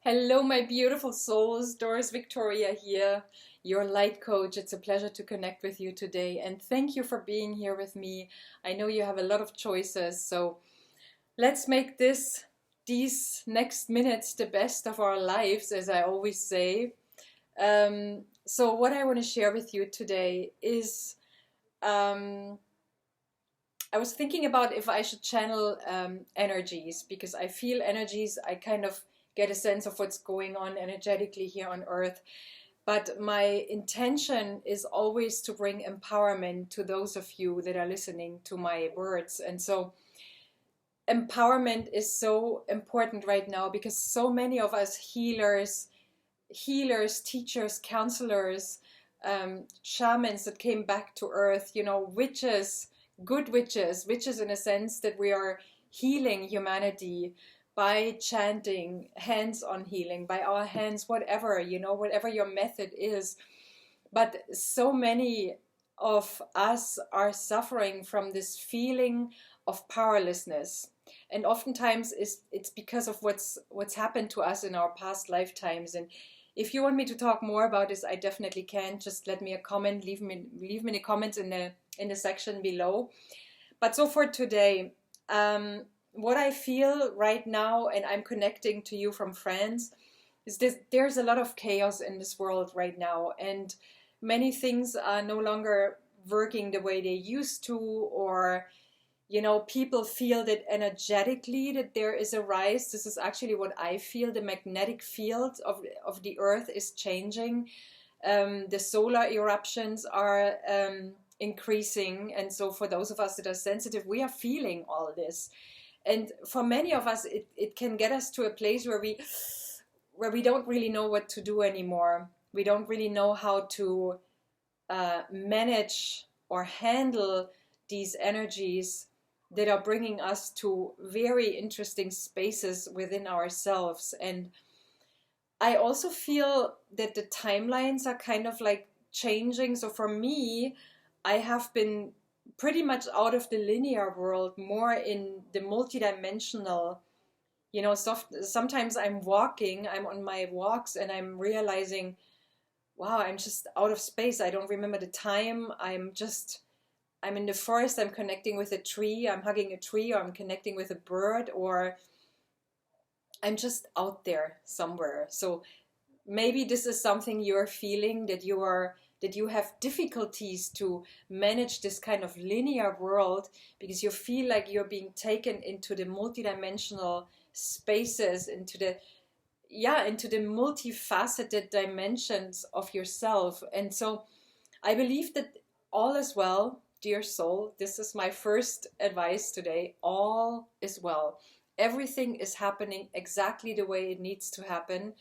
Hello, my beautiful souls. Doris Victoria here, your light coach. It's a pleasure to connect with you today, and thank you for being here with me. I know you have a lot of choices, so let's make these next minutes the best of our lives, as I always say. So, what I want to share with you today is um, I was thinking about if I should channel energies because I feel energies. I kind of get a sense of what's going on energetically here on Earth. But my intention is always to bring empowerment to those of you that are listening to my words. And so, empowerment is so important right now because so many of us healers, teachers, counselors, shamans that came back to earth, witches, good witches in a sense that we are healing humanity by chanting, hands on healing, by our hands, whatever, whatever your method is. But so many of us are suffering from this feeling of powerlessness. And oftentimes it's because of what's happened to us in our past lifetimes. And if you want me to talk more about this, I definitely can. Just let me a comment, leave me the comments in the section below. But so for today, what I feel right now, and I'm connecting to you from France, is this: there's a lot of chaos in this world right now, and many things are no longer working the way they used to, or people feel that energetically that there is a rise. This is actually what I feel. The magnetic field of the earth is changing. The solar eruptions are increasing, and so for those of us that are sensitive, we are feeling all this. And for many of us, it can get us to a place where we don't really know what to do anymore. We don't really know how to manage or handle these energies that are bringing us to very interesting spaces within ourselves. And I also feel that the timelines are kind of like changing. So for me, I have been pretty much out of the linear world, more in the multidimensional. Sometimes I'm on my walks and I'm realizing, wow, I'm just out of space. I don't remember the time. I'm in the forest, I'm connecting with a tree, I'm hugging a tree, or I'm connecting with a bird, or I'm just out there somewhere. So maybe this is something you're feeling, that you have difficulties to manage this kind of linear world because you feel like you're being taken into the multidimensional spaces, into the multifaceted dimensions of yourself. And so I believe that all is well, dear soul. This is my first advice today. All is well. Everything is happening exactly the way it needs to happen,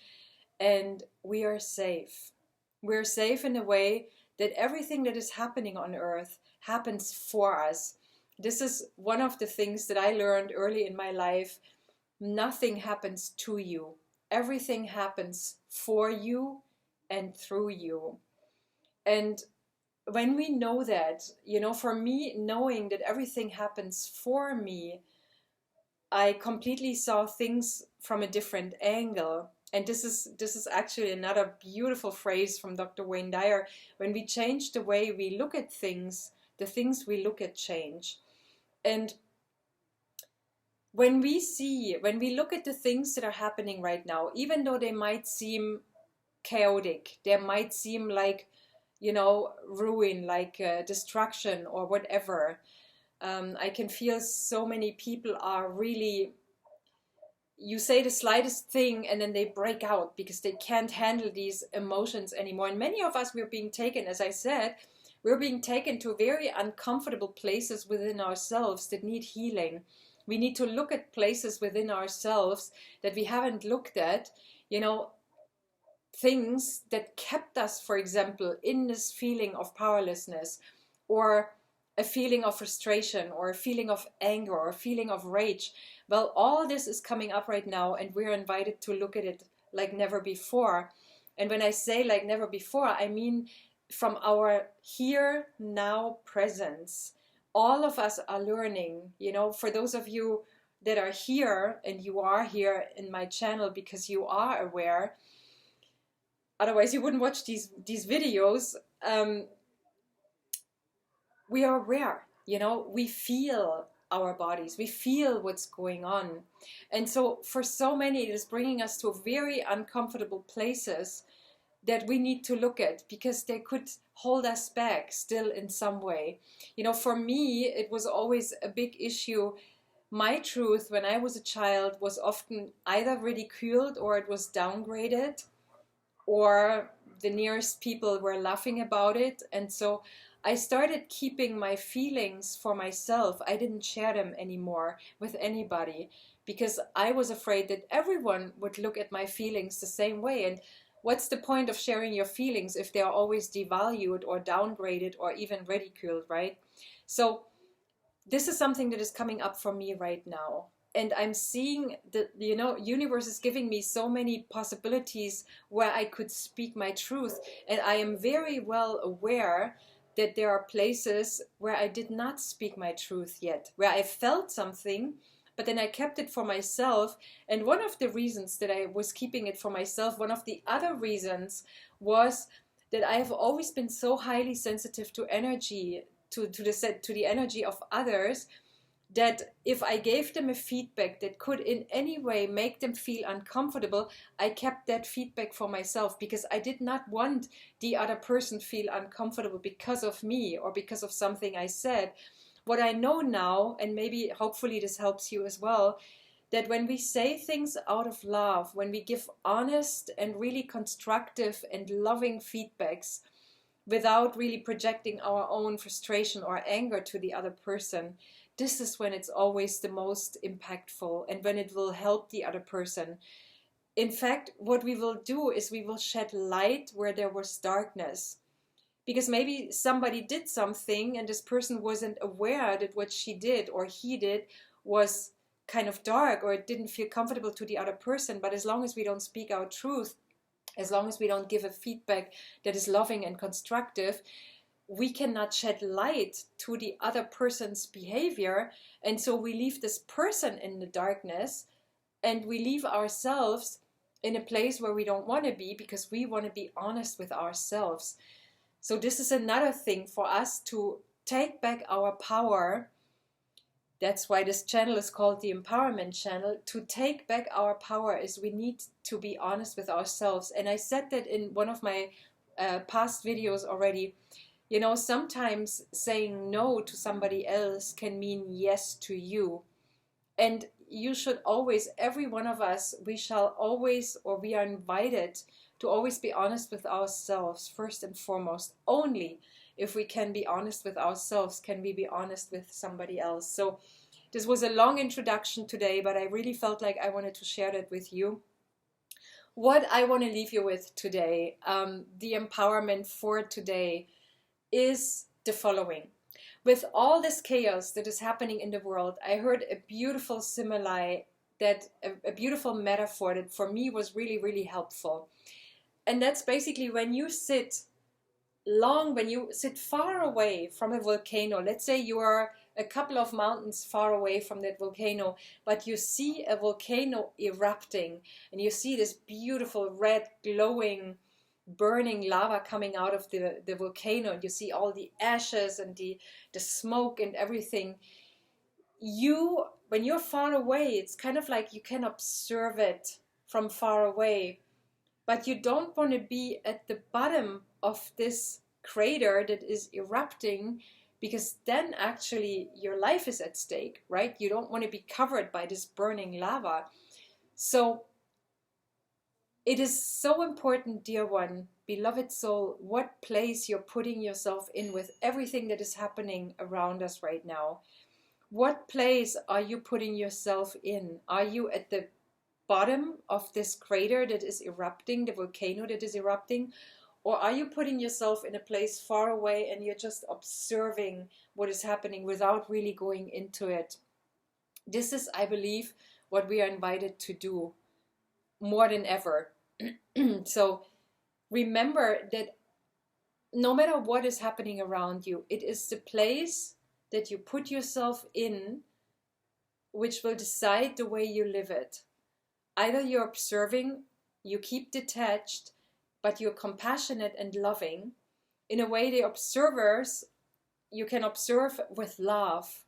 and we are safe. We're safe in a way that everything that is happening on earth happens for us. This is one of the things that I learned early in my life. Nothing happens to you. Everything happens for you and through you. And when we know that, for me, knowing that everything happens for me, I completely saw things from a different angle. And this is actually another beautiful phrase from Dr. Wayne Dyer. When we change the way we look at things, the things we look at change. And when we look at the things that are happening right now, even though they might seem chaotic, they might seem like, ruin, like destruction or whatever. I can feel so many people are really, you say the slightest thing and then they break out because they can't handle these emotions anymore. And many of us, we're being taken, as I said, we're being taken to very uncomfortable places within ourselves that need healing. We need to look at places within ourselves that we haven't looked at, things that kept us, for example, in this feeling of powerlessness, or a feeling of frustration, or a feeling of anger, or a feeling of rage. Well, all this is coming up right now, and we're invited to look at it like never before. And when I say like never before, I mean from our here now presence. All of us are learning, for those of you that are here, and you are here in my channel because you are aware. Otherwise, you wouldn't watch these videos. We are aware, you know, we feel our bodies, we feel what's going on. And so for so many, it is bringing us to very uncomfortable places that we need to look at, because they could hold us back still in some way. You know, for me, it was always a big issue. My truth when I was a child was often either ridiculed, or it was downgraded, or the nearest people were laughing about it. And so I started keeping my feelings for myself. I didn't share them anymore with anybody, because I was afraid that everyone would look at my feelings the same way. And what's the point of sharing your feelings if they are always devalued or downgraded or even ridiculed, right? So this is something that is coming up for me right now. And I'm seeing that, you know, universe is giving me so many possibilities where I could speak my truth. And I am very well aware that there are places where I did not speak my truth yet, where I felt something, but then I kept it for myself. And one of the reasons that I was keeping it for myself, one of the other reasons, was that I have always been so highly sensitive to energy, to the energy of others, that if I gave them a feedback that could in any way make them feel uncomfortable, I kept that feedback for myself, because I did not want the other person to feel uncomfortable because of me or because of something I said. What I know now, and maybe hopefully this helps you as well, that when we say things out of love, when we give honest and really constructive and loving feedbacks without really projecting our own frustration or anger to the other person, this is when it's always the most impactful and when it will help the other person. In fact, what we will do is we will shed light where there was darkness. Because maybe somebody did something and this person wasn't aware that what she did or he did was kind of dark, or it didn't feel comfortable to the other person. But as long as we don't speak our truth, as long as we don't give a feedback that is loving and constructive, we cannot shed light to the other person's behavior. And so we leave this person in the darkness, and we leave ourselves in a place where we don't want to be, because we want to be honest with ourselves. So this is another thing for us to take back our power. That's why this channel is called the Empowerment Channel. To take back our power is we need to be honest with ourselves. And I said that in one of my past videos already. You know, sometimes saying no to somebody else can mean yes to you. And you should always, every one of us, we shall always, or we are invited to always be honest with ourselves first and foremost. Only if we can be honest with ourselves can we be honest with somebody else. So this was a long introduction today, but I really felt like I wanted to share that with you. What I want to leave you with today, the empowerment for today, is the following. With all this chaos that is happening in the world, I heard a beautiful simile, that a beautiful metaphor that for me was really, really helpful. And that's basically when you sit far away from a volcano. Let's say you are a couple of mountains far away from that volcano, but you see a volcano erupting, and you see this beautiful red glowing burning lava coming out of the volcano, and you see all the ashes and the smoke and everything. When you're far away, it's kind of like you can observe it from far away, but you don't want to be at the bottom of this crater that is erupting, because then actually your life is at stake, right? You don't want to be covered by this burning lava. So it is so important, dear one, beloved soul, what place you're putting yourself in with everything that is happening around us right now. What place are you putting yourself in? Are you at the bottom of this crater that is erupting, the volcano that is erupting? Or are you putting yourself in a place far away and you're just observing what is happening without really going into it? This is, I believe, what we are invited to do more than ever. So remember that no matter what is happening around you, it is the place that you put yourself in which will decide the way you live it. Either you're observing, you keep detached, but you're compassionate and loving. In a way, the observers, you can observe with love.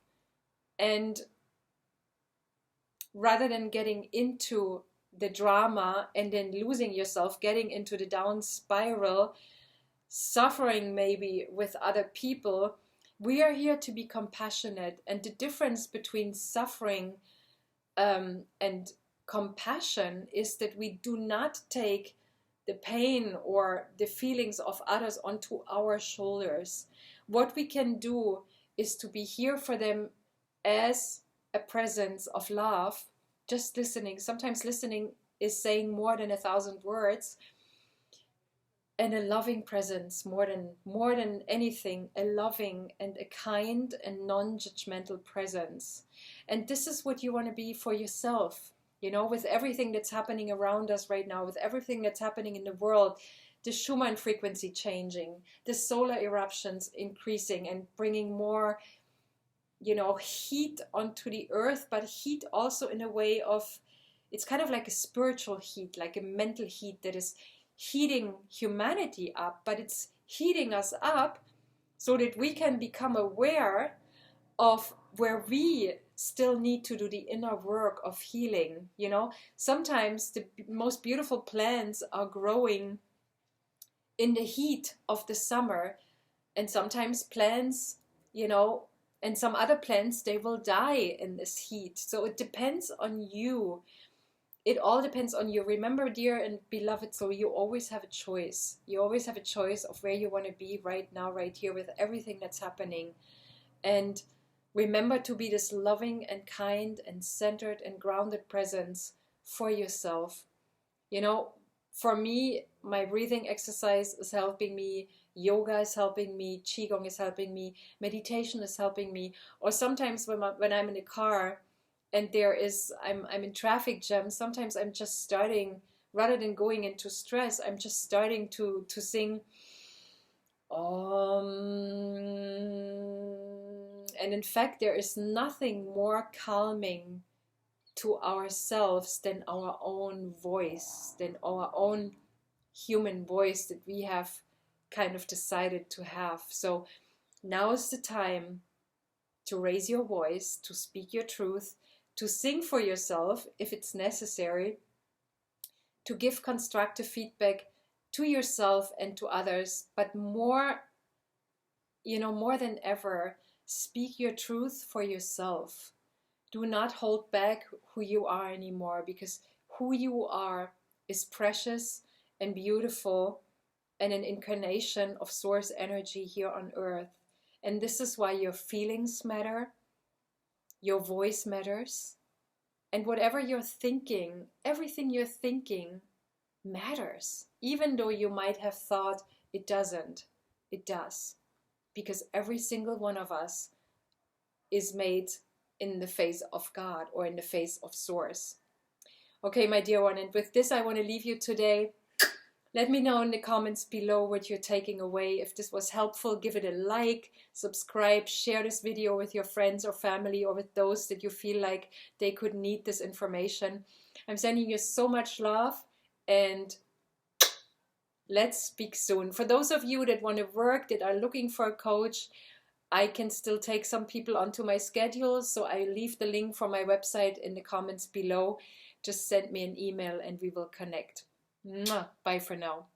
And rather than getting into the drama and then losing yourself, getting into the down spiral, suffering maybe with other people, we are here to be compassionate. And the difference between suffering and compassion is that we do not take the pain or the feelings of others onto our shoulders. What we can do is to be here for them as a presence of love, just listening. Sometimes listening is saying more than 1,000 words, and a loving presence more than anything, a loving and a kind and non-judgmental presence. And this is what you want to be for yourself. You know, with everything that's happening around us right now, with everything that's happening in the world, the Schumann frequency changing, the solar eruptions increasing and bringing more, you know, heat onto the earth, but heat also in a way of, it's kind of like a spiritual heat, like a mental heat that is heating humanity up, but it's heating us up so that we can become aware of where we still need to do the inner work of healing. You know, sometimes the most beautiful plants are growing in the heat of the summer, and sometimes plants, you know, and some other plants, they will die in this heat. So it depends on you. It all depends on you. Remember, dear and beloved, so you always have a choice. You always have a choice of where you want to be right now, right here, with everything that's happening. And remember to be this loving and kind and centered and grounded presence for yourself. You know, for me, my breathing exercise is helping me, yoga is helping me, qigong is helping me, meditation is helping me. Or sometimes when I'm in the car and I'm in traffic jam, sometimes I'm just starting, rather than going into stress, I'm just starting to sing and in fact, there is nothing more calming to ourselves than our own voice, than our own human voice that we have kind of decided to have. So now is the time to raise your voice, to speak your truth, to sing for yourself if it's necessary, to give constructive feedback to yourself and to others, but more, you know, more than ever, speak your truth for yourself. Do not hold back who you are anymore, because who you are is precious and beautiful and an incarnation of source energy here on earth. And this is why your feelings matter, your voice matters, and whatever you're thinking, everything you're thinking matters. Even though you might have thought it doesn't, it does. Because every single one of us is made in the face of God or in the face of Source. Okay, my dear one, and with this I want to leave you today. Let me know in the comments below what you're taking away. If this was helpful, give it a like, subscribe, share this video with your friends or family, or with those that you feel like they could need this information. I'm sending you so much love, and let's speak soon. For those of you that want to work, that are looking for a coach, I can still take some people onto my schedule, so I leave the link from my website in the comments below. Just send me an email and we will connect. Mwah. Bye for now.